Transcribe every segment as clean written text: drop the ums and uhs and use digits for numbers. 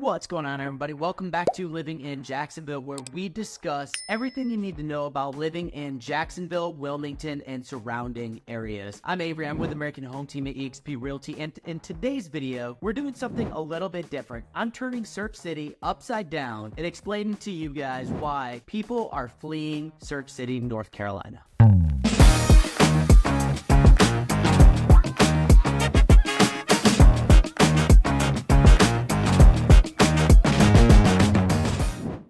What's going on, everybody? Welcome back to Living in Jacksonville, where we discuss everything you need to know about living in Jacksonville, Wilmington, and surrounding areas. I'm Avery. I'm with American Home Team at eXp Realty, and in today's video, we're doing something a little bit different. I'm turning Surf City upside down and explaining to you guys why people are fleeing Surf City, North Carolina.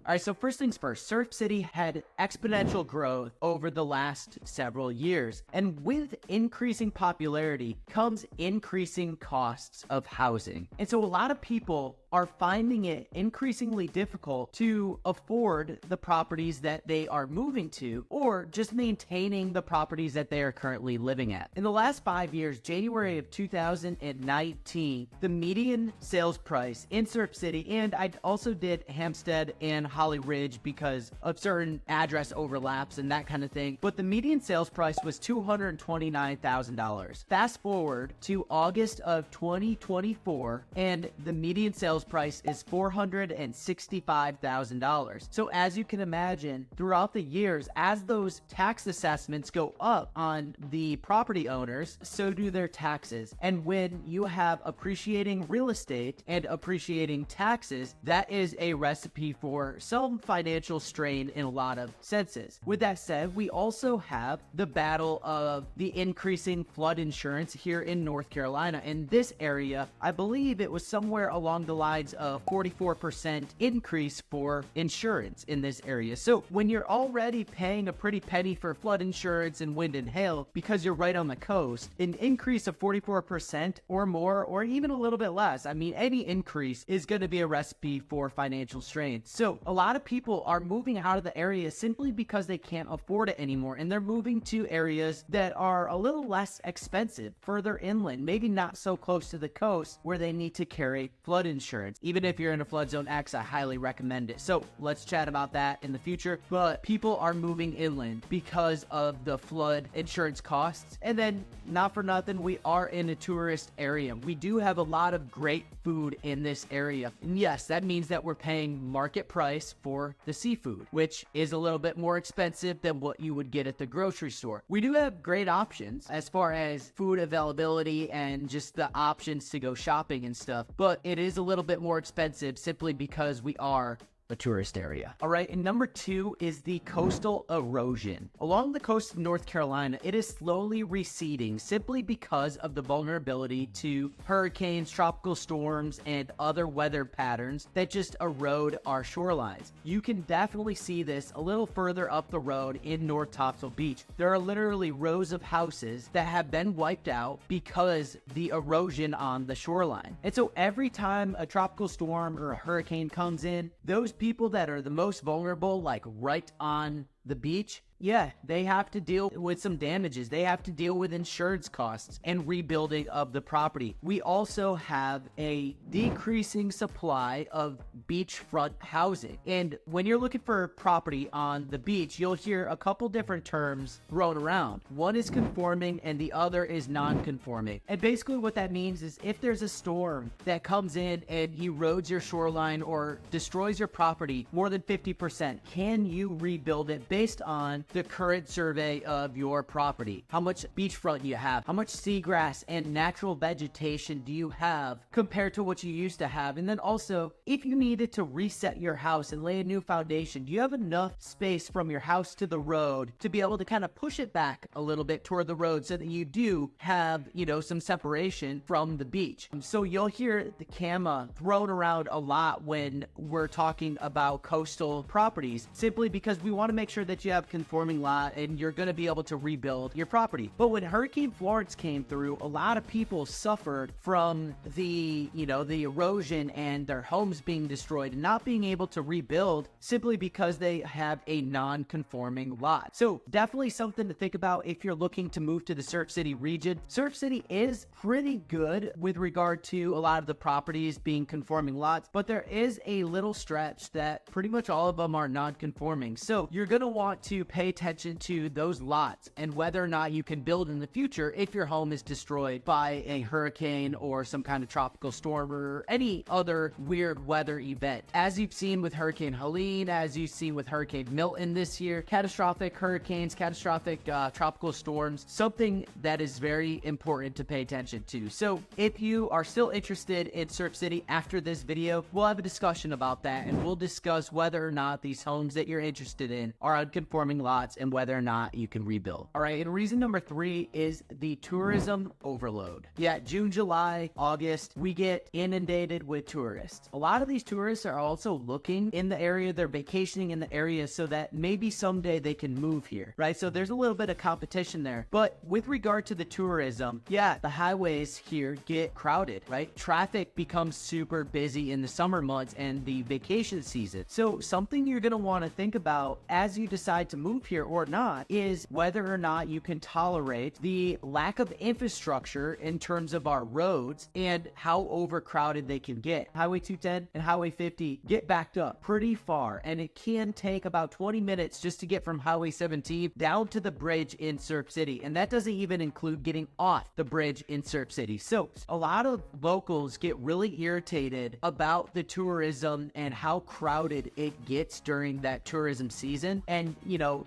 All right, so first things first, Surf City had exponential growth over the last several years. And with increasing popularity comes increasing costs of housing. And so a lot of people are finding it increasingly difficult to afford the properties that they are moving to, or just maintaining the properties that they are currently living at. In the last 5 years, January of 2019, the median sales price in Surf City, and I also did Hampstead and Holly Ridge because of certain address overlaps and that kind of thing, but the median sales price was $229,000. Fast forward to August of 2024, and the median sales price is $465,000. So as you can imagine, throughout the years, as those tax assessments go up on the property owners, so do their taxes. And when you have appreciating real estate and appreciating taxes, that is a recipe for some financial strain in a lot of senses. With that said, we also have the battle of the increasing flood insurance here in North Carolina. In this area, I believe it was somewhere along the lines of 44% increase for insurance in this area. So when you're already paying a pretty penny for flood insurance and wind and hail because you're right on the coast, an increase of 44% or more, or even a little bit less, I mean, any increase is going to be a recipe for financial strain. So a lot of people are moving out of the area simply because they can't afford it anymore, and they're moving to areas that are a little less expensive, further inland, maybe not so close to the coast where they need to carry flood insurance. Even if you're in a flood zone X, I highly recommend it. So let's chat about that in the future. But people are moving inland because of the flood insurance costs. And then, not for nothing, we are in a tourist area. We do have a lot of great food in this area. And yes, that means that we're paying market price for the seafood, which is a little bit more expensive than what you would get at the grocery store. We do have great options as far as food availability and just the options to go shopping and stuff, but it is a little bit more expensive simply because we are a tourist area. All right, and number two is the coastal erosion. Along the coast of North Carolina, it is slowly receding simply because of the vulnerability to hurricanes, tropical storms, and other weather patterns that just erode our shorelines. You can definitely see this a little further up the road in North Topsail Beach. There are literally rows of houses that have been wiped out because the erosion on the shoreline. And so every time a tropical storm or a hurricane comes in, those people that are the most vulnerable, like right on the beach, yeah, they have to deal with some damages. They have to deal with insurance costs and rebuilding of the property. We also have a decreasing supply of beachfront housing. And when you're looking for property on the beach, you'll hear a couple different terms thrown around. One is conforming and the other is non-conforming. And basically what that means is if there's a storm that comes in and erodes your shoreline or destroys your property more than 50%, can you rebuild it based on the current survey of your property? How much beachfront you have? How much seagrass and natural vegetation do you have compared to what you used to have? And then also, if you needed to reset your house and lay a new foundation, do you have enough space from your house to the road to be able to kind of push it back a little bit toward the road so that you do have, some separation from the beach? So you'll hear the CAMA thrown around a lot when we're talking about coastal properties, simply because we want to make sure that you have conforming lot and you're going to be able to rebuild your property. But when Hurricane Florence came through, a lot of people suffered from the erosion and their homes being destroyed and not being able to rebuild simply because they have a non-conforming lot. So definitely something to think about if you're looking to move to the Surf City region. Surf City is pretty good with regard to a lot of the properties being conforming lots, but there is a little stretch that pretty much all of them are non-conforming. So you're going to want to pay pay attention to those lots and whether or not you can build in the future if your home is destroyed by a hurricane or some kind of tropical storm or any other weird weather event. As you've seen with Hurricane Helene, as you've seen with Hurricane Milton this year, catastrophic hurricanes, catastrophic tropical storms, something that is very important to pay attention to. So if you are still interested in Surf City after this video, we'll have a discussion about that, and we'll discuss whether or not these homes that you're interested in are unconforming lots and whether or not you can rebuild. All right, and reason number 3 is the tourism overload. Yeah, June, July, August, we get inundated with tourists. A lot of these tourists are also looking in the area, they're vacationing in the area so that maybe someday they can move here, right? So there's a little bit of competition there. But with regard to the tourism, yeah, the highways here get crowded, right? Traffic becomes super busy in the summer months and the vacation season. So something you're going to want to think about as you decide to move here or not is whether or not you can tolerate the lack of infrastructure in terms of our roads and how overcrowded they can get. Highway 210 and Highway 50 get backed up pretty far, and it can take about 20 minutes just to get from Highway 17 down to the bridge in Surf City, and that doesn't even include getting off the bridge in Surf City. So a lot of locals get really irritated about the tourism and how crowded it gets during that tourism season, and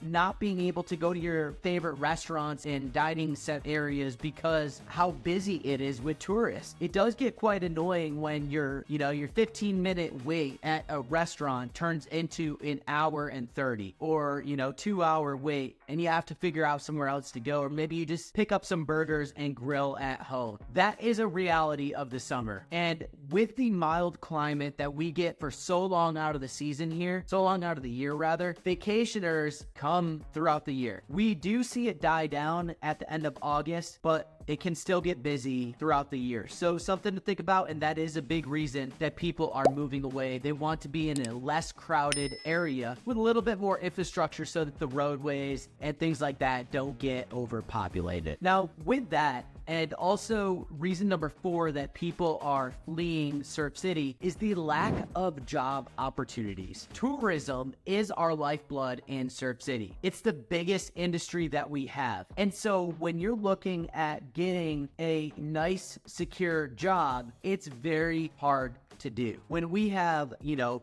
not being able to go to your favorite restaurants and dining set areas because how busy it is with tourists. It does get quite annoying when your 15-minute wait at a restaurant turns into an hour and 30, or 2-hour wait and you have to figure out somewhere else to go, or maybe you just pick up some burgers and grill at home. That is a reality of the summer. And with the mild climate that we get for so long out of the season here, so long out of the year rather, vacationers come throughout the year. We do see it die down at the end of August, but it can still get busy throughout the year. So something to think about, and that is a big reason that people are moving away. They want to be in a less crowded area with a little bit more infrastructure so that the roadways and things like that don't get overpopulated. Now, with that, and also reason number 4 that people are fleeing Surf City is the lack of job opportunities. Tourism is our lifeblood in Surf City. It's the biggest industry that we have. And so when you're looking at getting a nice, secure job, it's very hard to do. When we have,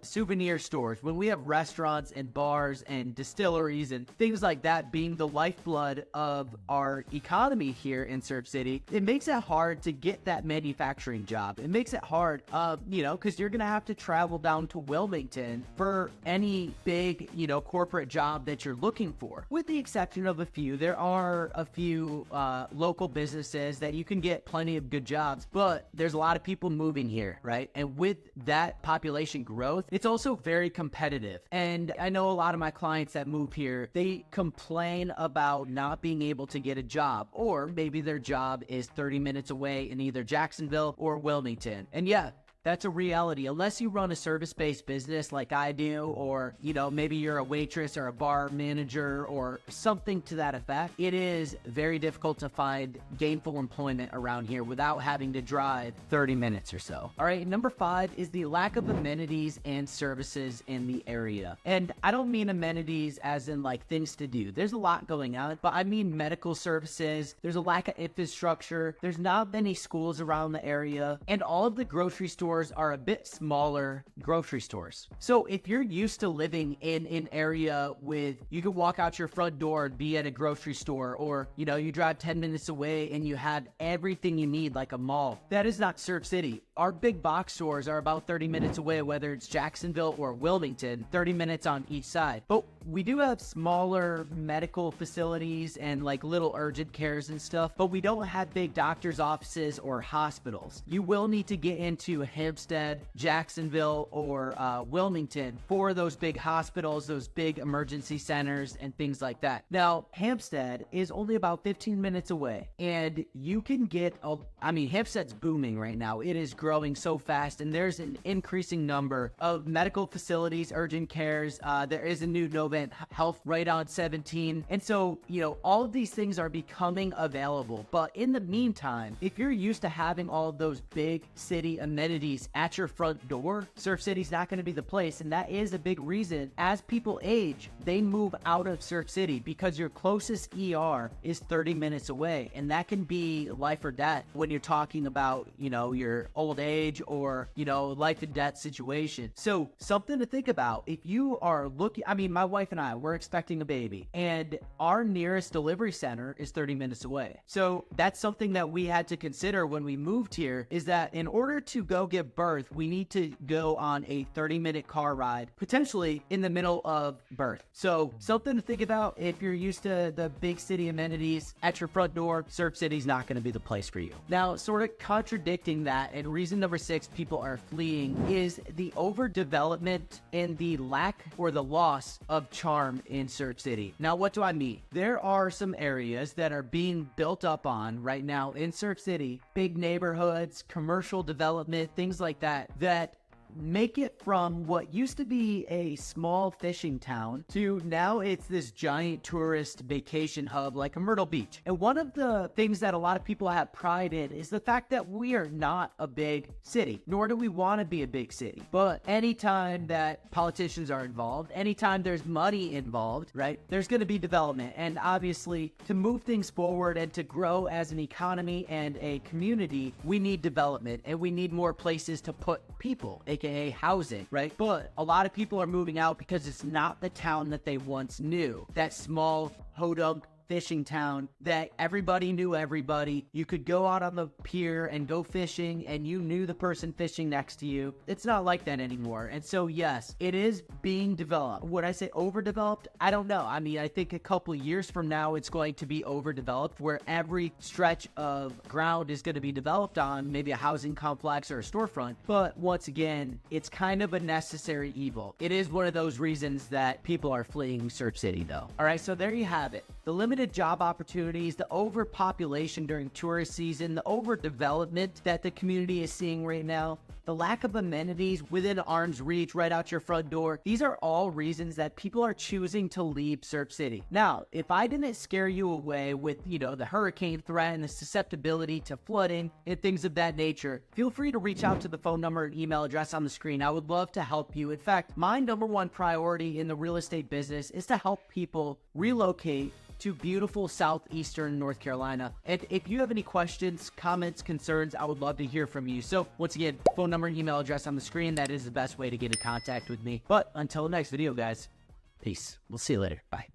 souvenir stores, when we have restaurants and bars and distilleries and things like that being the lifeblood of our economy here in Surf City, it makes it hard to get that manufacturing job. It makes it hard, because you're going to have to travel down to Wilmington for any big, corporate job that you're looking for. With the exception of a few, there are a few local businesses that you can get plenty of good jobs, but there's a lot of people moving here, right? And with that population growth, it's also very competitive. And I know a lot of my clients that move here, they complain about not being able to get a job, or maybe their job is 30 minutes away in either Jacksonville or Wilmington. And yeah, that's a reality. Unless you run a service-based business like I do, or, maybe you're a waitress or a bar manager or something to that effect, it is very difficult to find gainful employment around here without having to drive 30 minutes or so. All right, number 5 is the lack of amenities and services in the area. And I don't mean amenities as in like things to do. There's a lot going on, but I mean medical services. There's a lack of infrastructure. There's not many schools around the area, and all of the grocery stores are a bit smaller grocery stores. So if you're used to living in an area with, you can walk out your front door and be at a grocery store, or, you drive 10 minutes away and you had everything you need like a mall, that is not Surf City. Our big box stores are about 30 minutes away, whether it's Jacksonville or Wilmington, 30 minutes on each side. But we do have smaller medical facilities and like little urgent cares and stuff, but we don't have big doctor's offices or hospitals. You will need to get into Hempstead, Jacksonville, or Wilmington for those big hospitals, those big emergency centers and things like that. Now, Hempstead is only about 15 minutes away, and you can get, Hempstead's booming right now. It is growing so fast, and there's an increasing number of medical facilities, urgent cares. There is a new Novant Health right on 17. And so, you know, all of these things are becoming available. But in the meantime, if you're used to having all of those big city amenities at your front door, Surf City's not going to be the place. And that is a big reason as people age, they move out of Surf City because your closest ER is 30 minutes away. And that can be life or death when you're talking about, you know, your old age or, you know, life and death situation. So something to think about. If you are looking, I mean, my wife and I, we're expecting a baby and our nearest delivery center is 30 minutes away. So that's something that we had to consider when we moved here, is that in order to go give birth, we need to go on a 30-minute car ride, potentially in the middle of birth. So something to think about. If you're used to the big city amenities at your front door, Surf City's not going to be the place for you. Now, sort of contradicting that, and reason number 6 people are fleeing is the overdevelopment and the lack or the loss of charm in Surf City. Now, what do I mean? There are some areas that are being built up on right now in Surf City, big neighborhoods, commercial development, things like that, that make it from what used to be a small fishing town to now it's this giant tourist vacation hub like a Myrtle Beach. And one of the things that a lot of people have pride in is the fact that we are not a big city, nor do we want to be a big city. But anytime that politicians are involved, anytime there's money involved, right, there's going to be development. And obviously, to move things forward and to grow as an economy and a community, we need development and we need more places to put people, aka housing, right? But a lot of people are moving out because it's not the town that they once knew. That small hodunk fishing town that everybody knew everybody. You could go out on the pier and go fishing and you knew the person fishing next to you. It's not like that anymore. And so yes, it is being developed. Would I say overdeveloped? I don't know. I mean, I think a couple of years from now it's going to be overdeveloped where every stretch of ground is going to be developed on maybe a housing complex or a storefront. But once again, it's kind of a necessary evil. It is one of those reasons that people are fleeing Surf City though. All right, so there you have it. The limited job opportunities, the overpopulation during tourist season, the overdevelopment that the community is seeing right now, the lack of amenities within arm's reach right out your front door. These are all reasons that people are choosing to leave Surf City. Now, if I didn't scare you away with, you know, the hurricane threat and the susceptibility to flooding and things of that nature, feel free to reach out to the phone number and email address on the screen. I would love to help you. In fact, my number one priority in the real estate business is to help people relocate to beautiful southeastern North Carolina. And if you have any questions, comments, concerns, I would love to hear from you. So once again, phone number, email address on the screen. That is the best way to get in contact with me. But until the next video, guys, peace. We'll see you later. Bye.